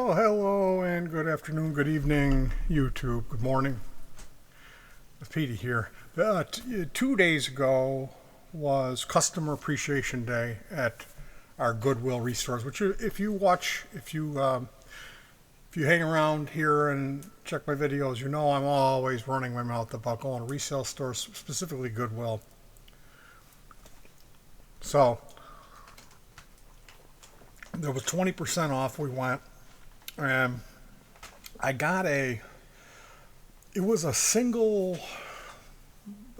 Well, hello and good afternoon, good evening, YouTube. Good morning. It's Petey here. 2 days ago was Customer Appreciation Day at our Goodwill restores. Which, if you hang around here and check my videos, you know I'm always running my mouth about going to resale stores, specifically Goodwill. So there was 20% off. We went. I got it was a single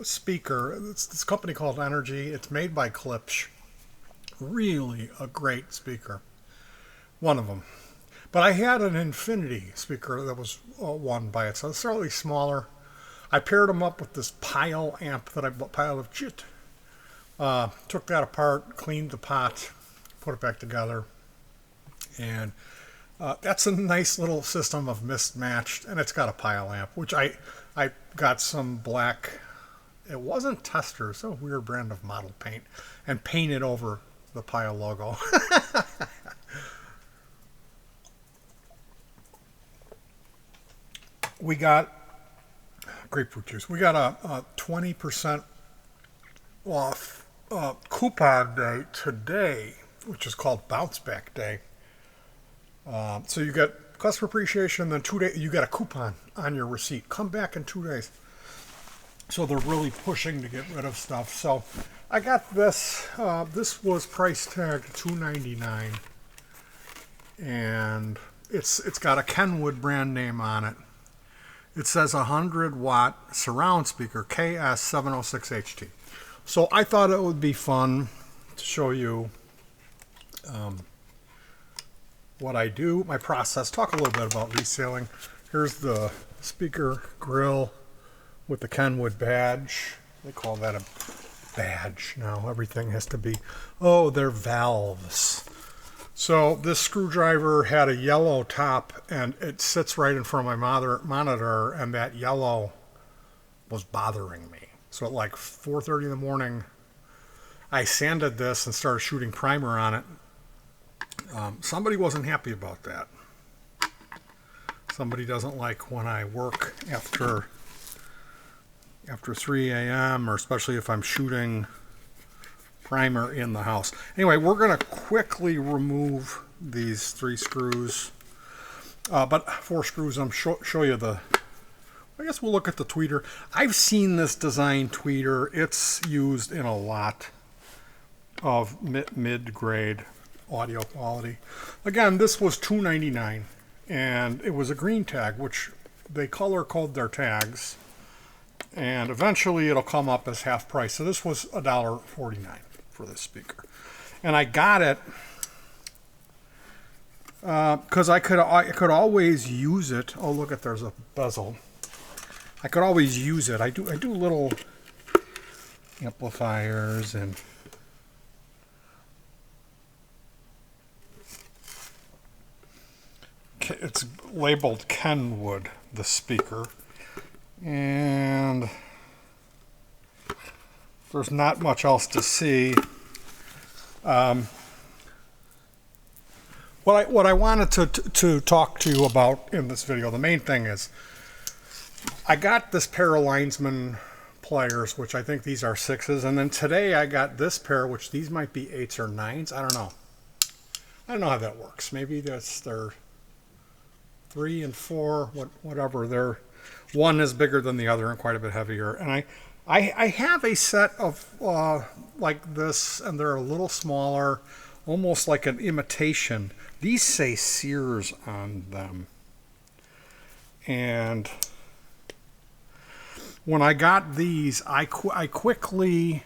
speaker. It's this company called Energy. It's made by Klipsch. Really a great speaker. One of them. But I had an Infinity speaker that was one by it. So it's slightly smaller. I paired them up with this pile amp that I bought, pile of chit. Took that apart, cleaned the pot, put it back together. And that's a nice little system of mismatched, and it's got a pile amp, which I got some black, it wasn't Tester, it's a weird brand of model paint, and painted over the pile logo. We got grapefruit juice. We got a 20% off coupon day today, which is called Bounce Back Day. So you get customer appreciation, then 2 days you get a coupon on your receipt. Come back in 2 days. So they're really pushing to get rid of stuff. So I got this. This was price tagged $2.99, and it's got a Kenwood brand name on it. It says 100-watt surround speaker, KS706HT. So I thought it would be fun to show you what I do, my process, talk a little bit about reselling. Here's the speaker grill with the Kenwood badge. They call that a badge now. Everything has to be, they're valves. So this screwdriver had a yellow top, and it sits right in front of my monitor, and that yellow was bothering me. So at like 4:30 in the morning, I sanded this and started shooting primer on it. Somebody wasn't happy about that. Somebody doesn't like when I work after 3 a.m. or especially if I'm shooting primer in the house. Anyway, we're going to quickly remove these 3 screws. But 4 screws, I'm show you the... I guess we'll look at the tweeter. I've seen this design tweeter. It's used in a lot of mid-grade audio quality. Again, this was $2.99, and it was a green tag, which they color code their tags, and eventually it'll come up as half price. So this was $1.49 for this speaker, and I got it because I could always use it. Oh, look at, there's a bezel. I could always use it. I do little amplifiers and it's labeled Kenwood, the speaker, and there's not much else to see. What I wanted to talk to you about in this video, the main thing is I got this pair of linesman pliers, which I think these are 6s, and then today I got this pair, which these might be 8s or 9s. I don't know how that works. Maybe they're 3 and 4, whatever. They're, one is bigger than the other and quite a bit heavier. And I have a set of like this, and they're a little smaller, almost like an imitation. These say Sears on them. And when I got these, I quickly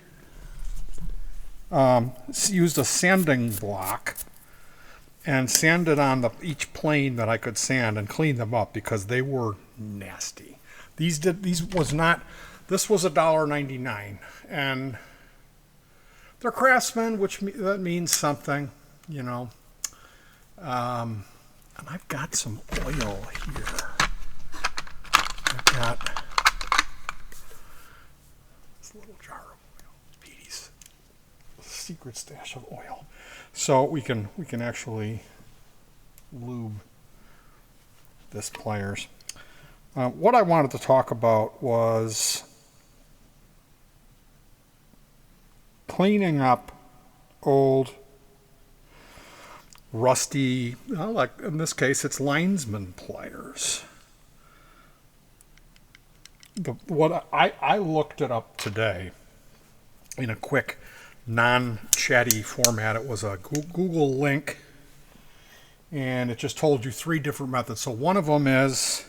used a sanding block and sanded on each plane that I could sand and clean them up because they were nasty. This was $1.99, and they're Craftsman, that means something, you know. And I've got some oil here. I've got this little jar of oil, peteys, secret stash of oil. So we can actually lube this pliers. What I wanted to talk about was cleaning up old, rusty, well, like in this case, it's linesman pliers. I looked it up today in a quick, non-chatty format. It was a Google link, and it just told you 3 different methods. So one of them is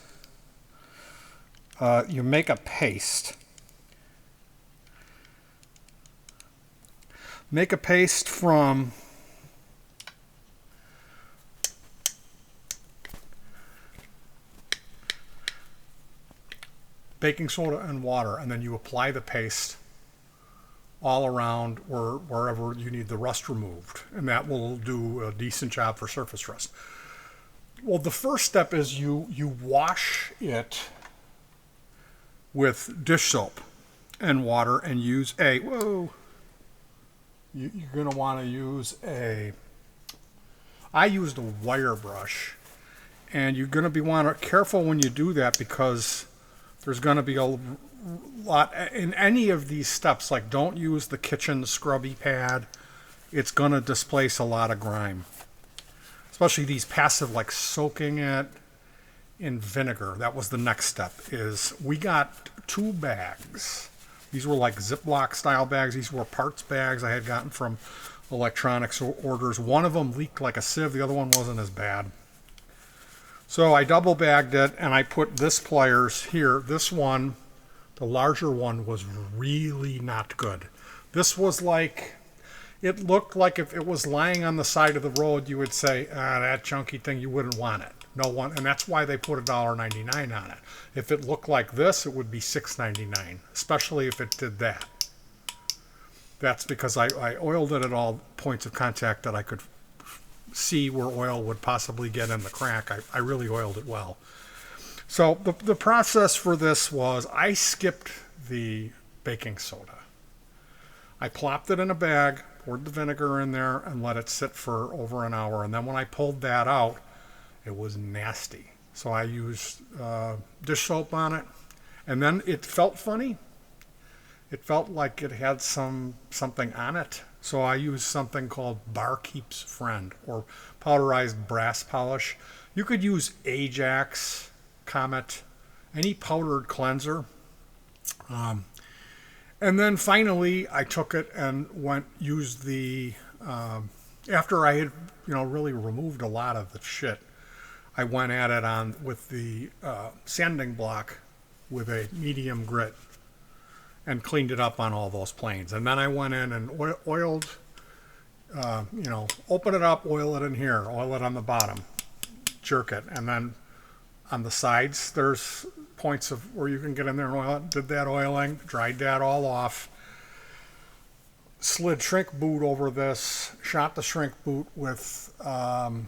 you make a paste. Make a paste from baking soda and water, and then you apply the paste all around wherever you need the rust removed, and that will do a decent job for surface rust. Well, the first step is you wash it with dish soap and water and use you're going to want to use I used a wire brush, and you're going to be careful when you do that, because there's going to be a lot in any of these steps. Like, don't use the kitchen scrubby pad. It's going to displace a lot of grime, especially these passive, like soaking it in vinegar. That was the next step. Is we got 2 bags. These were like Ziploc style bags. These were parts bags I had gotten from electronics orders. One of them leaked like a sieve. The other one wasn't as bad. So I double bagged it, and I put this pliers here. This one, the larger one, was really not good. This was like, it looked like if it was lying on the side of the road, you would say, that chunky thing, you wouldn't want it. No one, and that's why they put $1.99 on it. If it looked like this, it would be $6.99, especially if it did that. That's because I oiled it at all points of contact that I could see where oil would possibly get in the crack. I really oiled it well. So the process for this was I skipped the baking soda. I plopped it in a bag, poured the vinegar in there, and let it sit for over an hour. And then when I pulled that out, it was nasty. So I used dish soap on it, and then it felt funny. It felt like it had something on it. So I used something called Barkeep's Friend, or powderized brass polish. You could use Ajax, Comet, any powdered cleanser. And then finally I took it and used the, after I had, really removed a lot of the shit, I went at it with the sanding block with a medium grit and cleaned it up on all those planes. And then I went in and oiled, open it up, oil it in here, oil it on the bottom, jerk it. And then on the sides, there's points of where you can get in there and oil it. Did that oiling, dried that all off, slid shrink boot over this, shot the shrink boot with an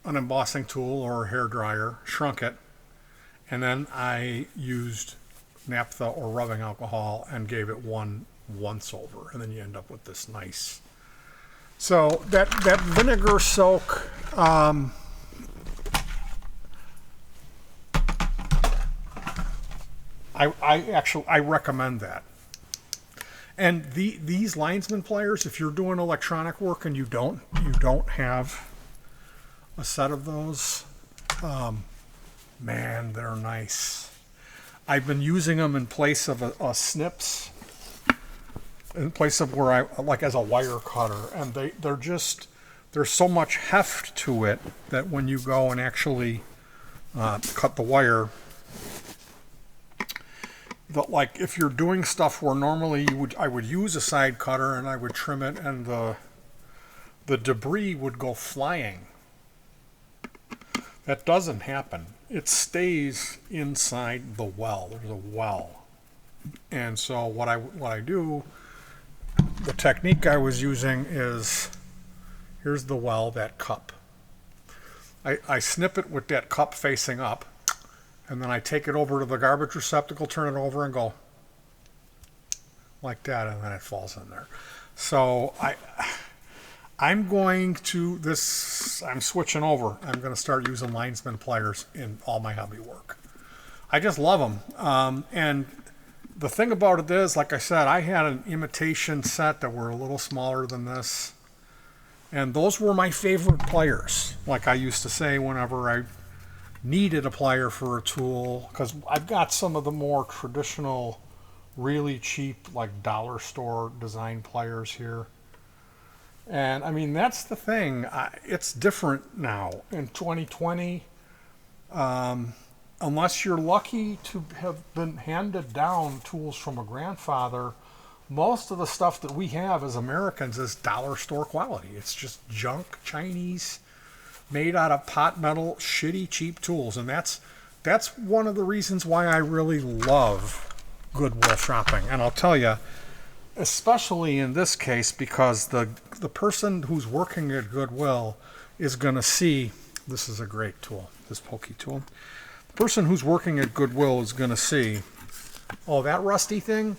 embossing tool or a hair dryer, shrunk it, and then I used naphtha or rubbing alcohol and gave it one once over, and then you end up with this nice. So that vinegar soak, I recommend that. And these linesman pliers, if you're doing electronic work and you don't have a set of those, man, they're nice. I've been using them in place of a snips, in place of where I, like as a wire cutter, and there's so much heft to it that when you go and actually cut the wire, like if you're doing stuff where normally I would use a side cutter and I would trim it, and the debris would go flying. That doesn't happen. It stays inside the well. There's a well. And so what I do, the technique I was using is, here's the well, that cup. I snip it with that cup facing up, and then I take it over to the garbage receptacle, turn it over, and go like that, and then it falls in there. So I'm switching over. I'm going to start using linesman pliers in all my hobby work. I just love them. And the thing about it is, like I said, I had an imitation set that were a little smaller than this. And those were my favorite pliers. Like I used to say whenever I needed a plier for a tool, because I've got some of the more traditional, really cheap, like dollar store design pliers here. And I mean, that's the thing. It's different now in 2020. Unless you're lucky to have been handed down tools from a grandfather, most of the stuff that we have as Americans is dollar store quality. It's just junk, Chinese, made out of pot metal, shitty, cheap tools. And that's one of the reasons why I really love Goodwill shopping. And I'll tell you, especially in this case, because the person who's working at Goodwill is going to see, this is a great tool, this pokey tool. The person who's working at Goodwill is going to see, oh, that rusty thing,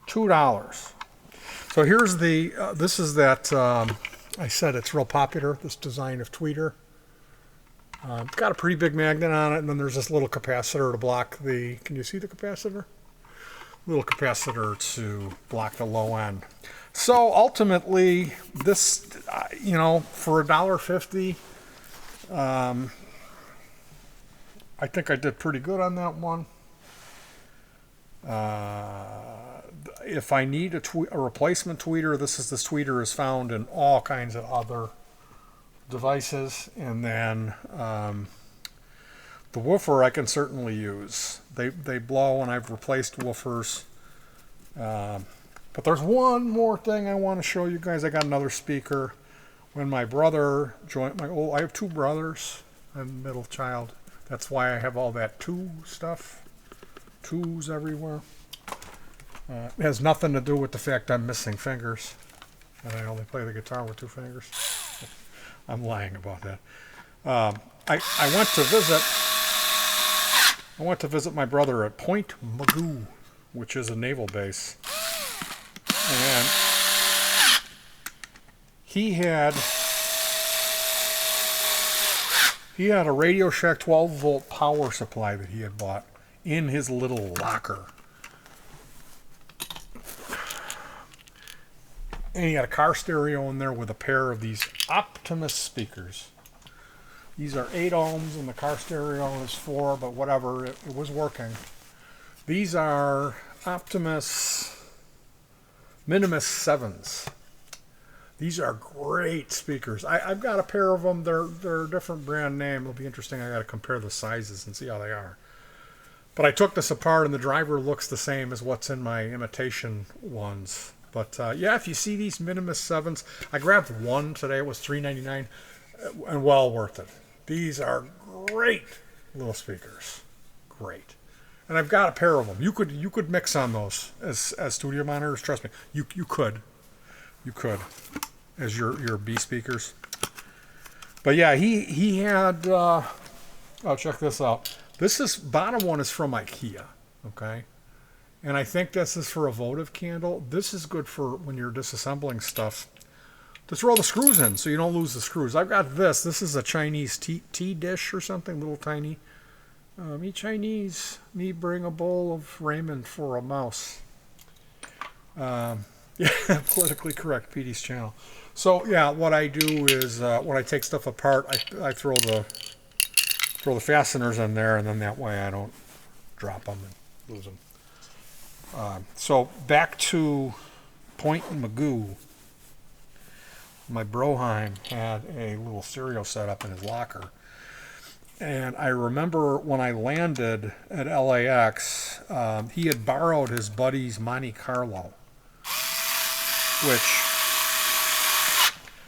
$2. So here's this is that, I said it's real popular, this design of tweeter. It's got a pretty big magnet on it, and then there's this little capacitor to block can you see the capacitor? Little capacitor to block the low end. So ultimately, this, for $1.50, I think I did pretty good on that one. If I need a replacement tweeter, this tweeter is found in all kinds of other devices. And then the woofer I can certainly use. They blow, and I've replaced woofers. But there's one more thing I want to show you guys. I got another speaker. When my brother joined I have two brothers. I'm the middle child. That's why I have all that stuff. Twos everywhere. It has nothing to do with the fact I'm missing fingers, and I only play the guitar with 2 fingers. I'm lying about that. I went to visit my brother at Point Magoo, which is a naval base, and he had a Radio Shack 12-volt power supply that he had bought in his little locker. And he had a car stereo in there with a pair of these Optimus speakers. These are 8 ohms, and the car stereo is 4, but whatever, it was working. These are Optimus Minimus 7s. These are great speakers. I've got a pair of them. They're a different brand name. It'll be interesting. I got to compare the sizes and see how they are. But I took this apart, and the driver looks the same as what's in my imitation ones. But yeah, if you see these Minimus 7s, I grabbed one today. It was $3.99, and well worth it. These are great little speakers. Great. And I've got a pair of them. You could mix on those as studio monitors. Trust me, you could. You could, as your B speakers. But yeah, he had. Oh, check this out. Bottom one is from IKEA. Okay. And I think this is for a votive candle. This is good for when you're disassembling stuff to throw the screws in so you don't lose the screws. I've got this. This is a Chinese tea dish or something, little tiny. Me Chinese, me bring a bowl of ramen for a mouse. Yeah, politically correct, Petey's channel. So yeah, what I do is when I take stuff apart, I throw the fasteners in there, and then that way I don't drop them and lose them. So back to Point Magoo. My Broheim had a little stereo set up in his locker. And I remember when I landed at LAX, he had borrowed his buddy's Monte Carlo, which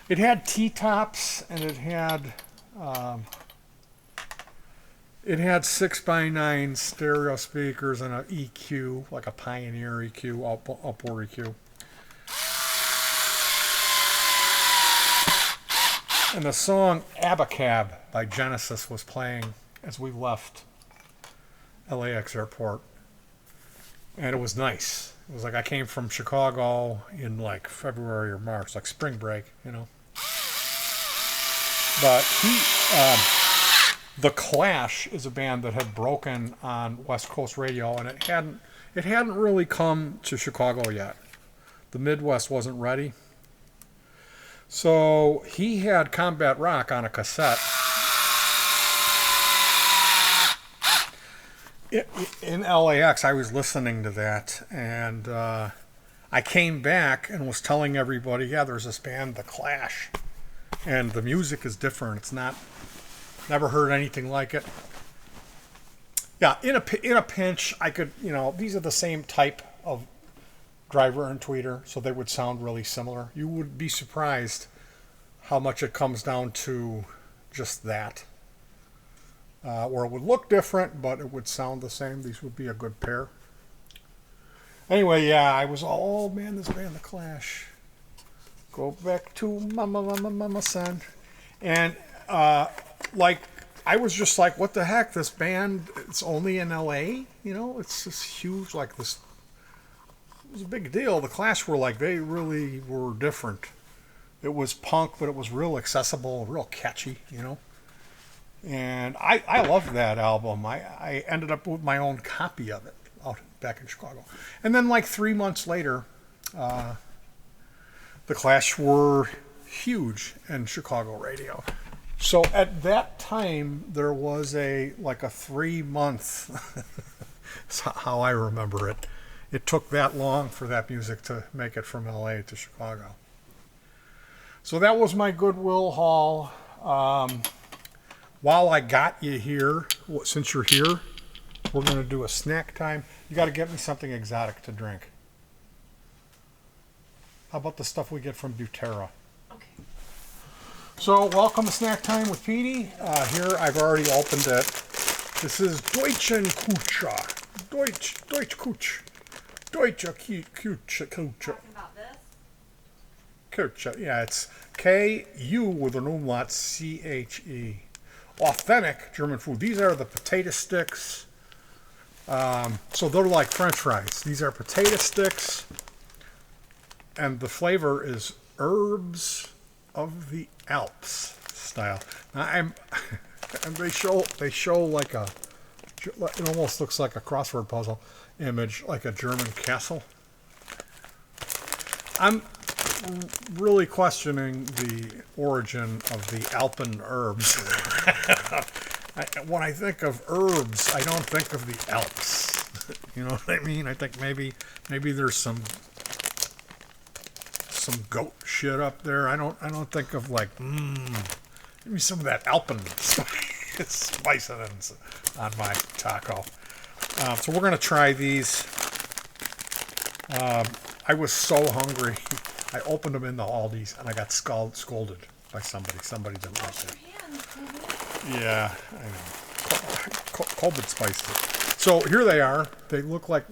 it had T-tops, and it had 6x9 stereo speakers and an EQ, like a Pioneer EQ, upward EQ. And the song Abacab by Genesis was playing as we left LAX airport. And it was nice. It was like I came from Chicago in like February or March, like spring break, you know. But The Clash is a band that had broken on West Coast radio, and it hadn't really come to Chicago yet. The Midwest wasn't ready. So he had Combat Rock on a cassette. In LAX, I was listening to that, and I came back and was telling everybody, yeah, there's this band, The Clash, and the music is different. It's not, never heard anything like it. Yeah, in a pinch, I could, these are the same type of driver and tweeter, so they would sound really similar. You would be surprised how much it comes down to just that. Or it would look different, but it would sound the same. These would be a good pair. Anyway, yeah, I was all, oh man, this band, The Clash. Go back to mama, son. And, I was just like, what the heck, this band, it's only in LA? It's this huge, like this, it was a big deal. The Clash were like, they really were different. It was punk, but it was real accessible, real catchy, And I loved that album. I ended up with my own copy of it out back in Chicago. And then like 3 months later, The Clash were huge in Chicago radio. So at that time, there was a 3-month, that's how I remember it. It took that long for that music to make it from LA to Chicago. So that was my Goodwill haul. While I got you here, since you're here, we're going to do a snack time. You got to get me something exotic to drink. How about the stuff we get from Butera? Okay. So, welcome to Snack Time with Petey. Here, I've already opened it. This is Doycha Kuch. Doycha Kuch. Talking about this? Kuch. Yeah, it's Ku with an umlaut, CHE. Authentic German food. These are the potato sticks. So they're like French fries. These are potato sticks, and the flavor is herbs of the Alps style. Now and they show like it almost looks like a crossword puzzle image, like a German castle. I'm really questioning the origin of the Alpen herbs. When I think of herbs, I don't think of the Alps. You know what I mean? I think maybe there's some goat shit up there. I don't think of like give me some of that Alpen spice on my taco. So we're gonna try these. I was so hungry. I opened them in the Aldi's and I got scolded by somebody. Somebody didn't like it. Yeah, I know. COVID spiced it. So here they are. They look like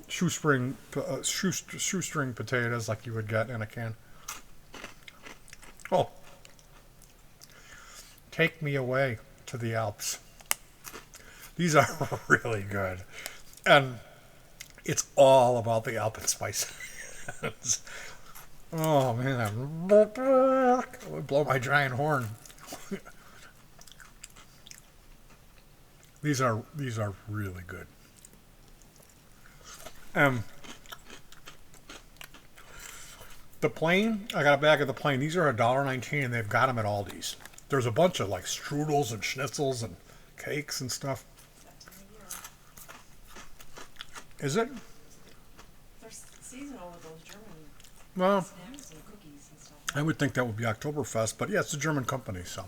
shoestring potatoes, like you would get in a can. Oh, take me away to the Alps. These are really good, and it's all about the Alpen spice. Oh man, I would blow my giant horn. These are really good. The plain, I got a bag of the plain. These are $1.19, and they've got them at Aldi's. There's a bunch of like strudels and schnitzels and cakes and stuff. Is it? They're seasonal with those German Well, snacks and cookies and stuff. I would think that would be Oktoberfest, but yeah, it's a German company, so.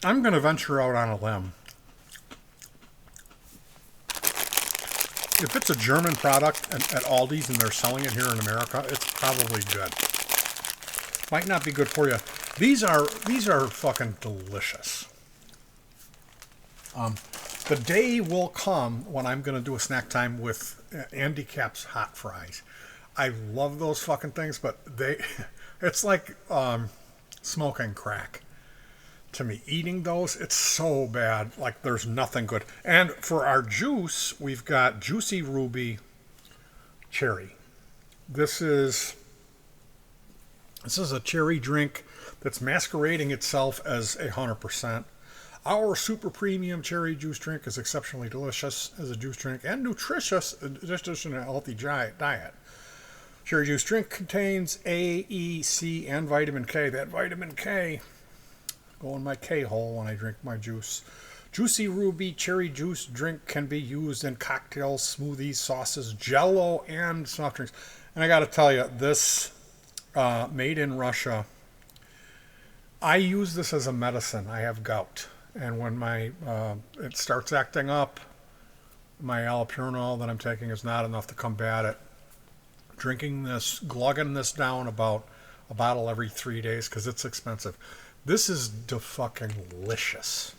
I'm going to venture out on a limb. If it's a German product at Aldi's and they're selling it here in America, it's probably good. Might not be good for you. These are fucking delicious. The day will come when I'm going to do a snack time with Andy Cap's hot fries. I love those fucking things, but it's like smoking crack. to me. Eating those, it's so bad. Like there's nothing good. And for our juice, we've got Juicy Ruby Cherry. This is a cherry drink that's masquerading itself as 100%. Our super premium cherry juice drink is exceptionally delicious as a juice drink and nutritious in a healthy diet. Cherry juice drink contains A, E, C, and vitamin K. That vitamin K go in my K hole when I drink my juice. Juicy Ruby cherry juice drink can be used in cocktails, smoothies, sauces, jello, and soft drinks. And I got to tell you, this made in Russia, I use this as a medicine. I have gout. And when it starts acting up, my allopurinol that I'm taking is not enough to combat it. Drinking this, glugging this down about a bottle every 3 days because it's expensive. This is fucking delicious.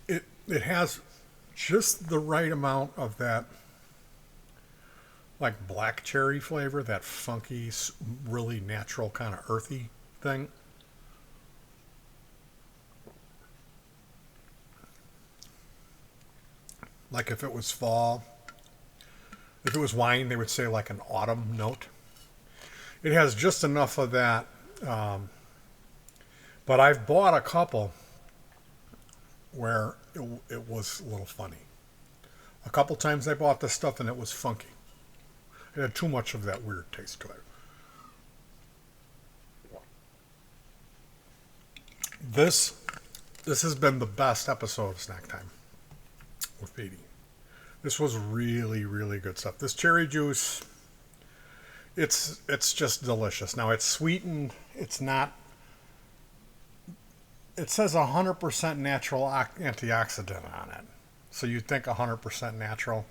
It has just the right amount of that like black cherry flavor, that funky, really natural kind of earthy thing. Like if it was fall, if it was wine, they would say like an autumn note. It has just enough of that. But I've bought a couple where it was a little funny. A couple times I bought this stuff and it was funky. It had too much of that weird taste to it. This has been the best episode of Snack Time with Petey. This was really, really good stuff. This cherry juice, it's just delicious. Now it's sweetened. It's not. It says 100% natural antioxidant on it, so you'd think 100% natural.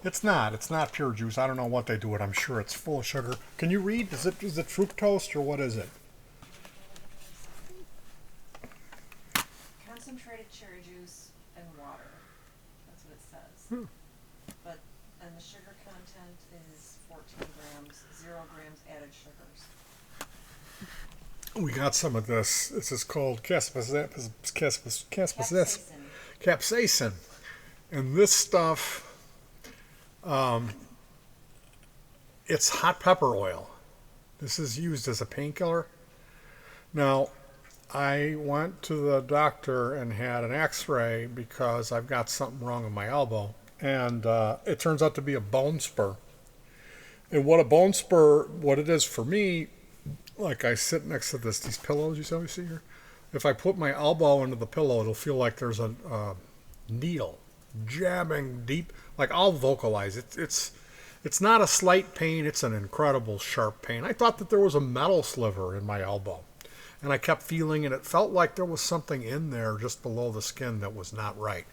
It's not. It's not pure juice. I don't know what they do it. I'm sure it's full of sugar. Can you read? Is it fructose or what is it? Concentrated cherry juice and water. That's what it says. And the sugar content is 14 grams, 0 grams added sugars. We got some of this. This is called capsaicin. And this stuff, it's hot pepper oil. This is used as a painkiller. Now, I went to the doctor and had an x-ray because I've got something wrong with my elbow. And it turns out to be a bone spur. And what it is for me, like I sit next to these pillows you see here. If I put my elbow into the pillow, it'll feel like there's a needle jabbing deep. Like I'll vocalize it. It's not a slight pain. It's an incredible sharp pain. I thought that there was a metal sliver in my elbow. And I kept feeling it. It felt like there was something in there just below the skin that was not right.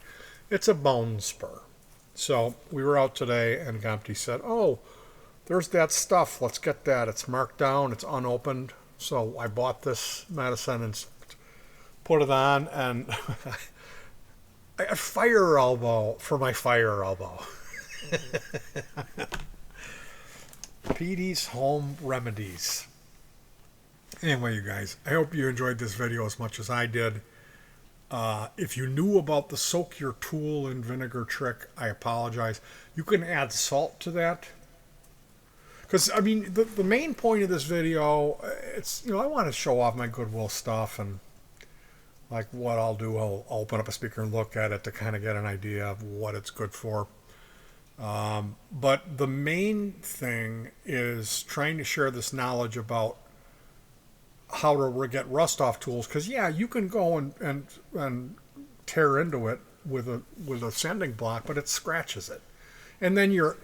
It's a bone spur. So we were out today and Gompty said, oh, there's that stuff. Let's get that. It's marked down. It's unopened. So I bought this medicine and put it on. And I got fire elbow for my fire elbow. Petey's Home Remedies. Anyway, you guys, I hope you enjoyed this video as much as I did. If you knew about the soak your tool in vinegar trick, I apologize. You can add salt to that. Because, I mean, the main point of this video, it's, I want to show off my Goodwill stuff and, like, what I'll do. I'll open up a speaker and look at it to kind of get an idea of what it's good for. But the main thing is trying to share this knowledge about how to get rust off tools. Because, yeah, you can go and tear into it with a sanding block, but it scratches it. And then you're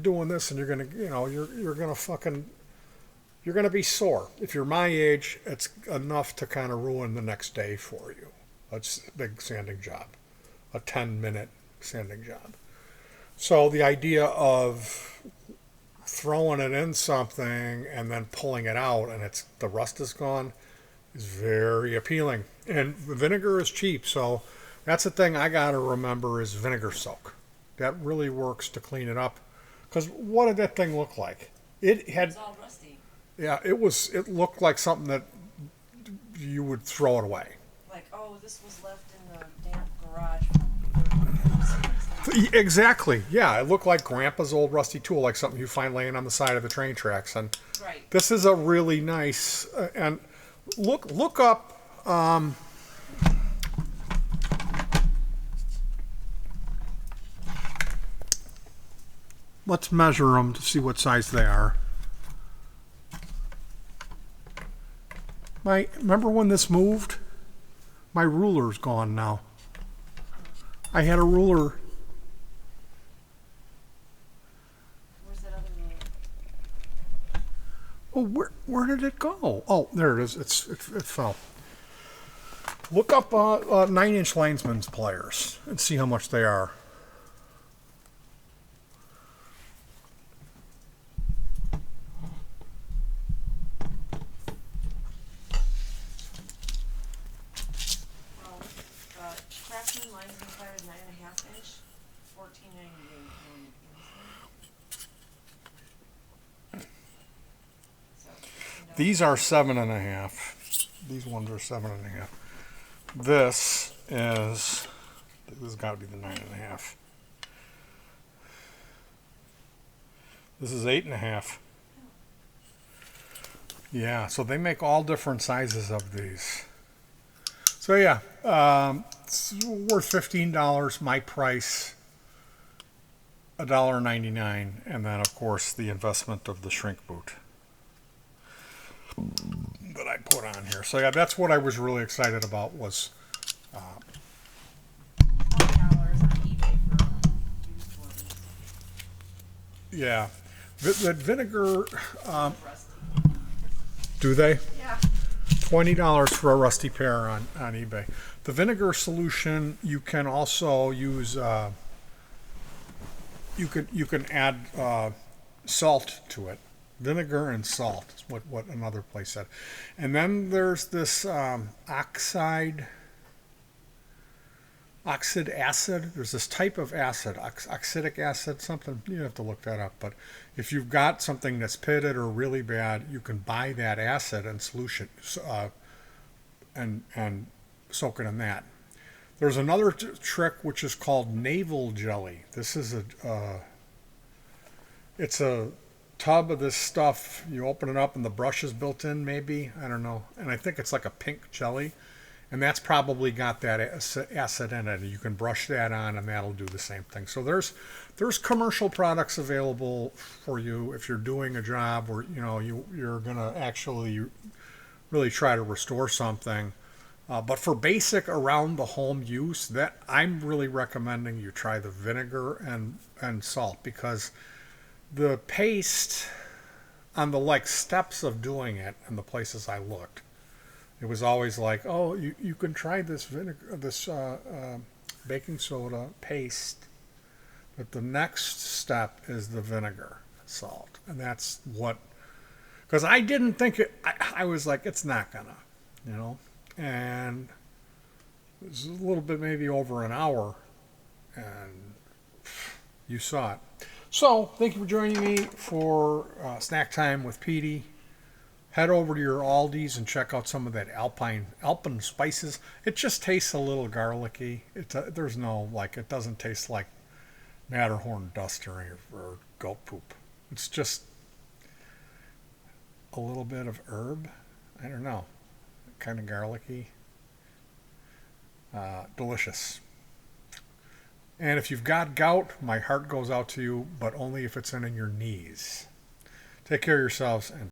doing this and you're gonna be sore. If you're my age, it's enough to kind of ruin the next day for you. That's a big sanding job, a 10-minute sanding job. So the idea of throwing it in something and then pulling it out and the rust is gone is very appealing. And vinegar is cheap, so that's the thing I gotta remember is vinegar soak. That really works to clean it up. Because what did that thing look like? It had, It's all rusty. yeah, it looked like something that you would throw it away. Like, oh, this was left in the damp garage. Exactly. Yeah, it looked like Grandpa's old rusty tool, like something you find laying on the side of the train tracks. And Right. this is a really nice. And look up. Let's measure them to see what size they are. Remember when this moved? My ruler's gone now. I had a ruler. Where's that other ruler? Oh, where did it go? Oh, there it is. It fell. Look up 9-inch linesman's pliers and see how much they are. Craftsman linesman pliers 9.5 inch, $14.98. So, These are 7.5. These ones are 7.5. This has got to be the 9.5. This is 8.5. Yeah, so they make all different sizes of these. So yeah, it's worth $15. My price, $1.99, and then of course the investment of the shrink boot that I put on here. So yeah, that's what I was really excited about was. $20 on eBay for used ones. Yeah, that vinegar. Rusty. Do they? Yeah. $20 for a rusty pair on eBay. The vinegar solution, you can also use. You can add salt to it. Vinegar and salt is what another place said. And then there's this oxide acid. There's this type of acid, oxidic acid, something. You have to look that up. But if you've got something that's pitted or really bad, you can buy that acid and solution and soak it in that. There's another trick which is called navel jelly. This is it's a tub of this stuff. You open it up and the brush is built in, maybe, I don't know. And I think it's like a pink jelly. And that's probably got that acid in it. You can brush that on, and that'll do the same thing. So there's commercial products available for you if you're doing a job where you're gonna actually really try to restore something. But for basic around the home use, that I'm really recommending you try the vinegar and salt, because the paste on the steps of doing it and the places I looked. It was always like, oh, you can try this baking soda paste, but the next step is the vinegar, salt, and that's what. Because I didn't think it. I was like, it's not gonna, and it was a little bit maybe over an hour, and you saw it. So thank you for joining me for snack time with Petey. Head over to your Aldi's and check out some of that Alpine spices. It just tastes a little garlicky. There's no it doesn't taste like Matterhorn dust or goat poop. It's just a little bit of herb. I don't know, kind of garlicky. Delicious. And if you've got gout, my heart goes out to you, but only if it's in your knees. Take care of yourselves and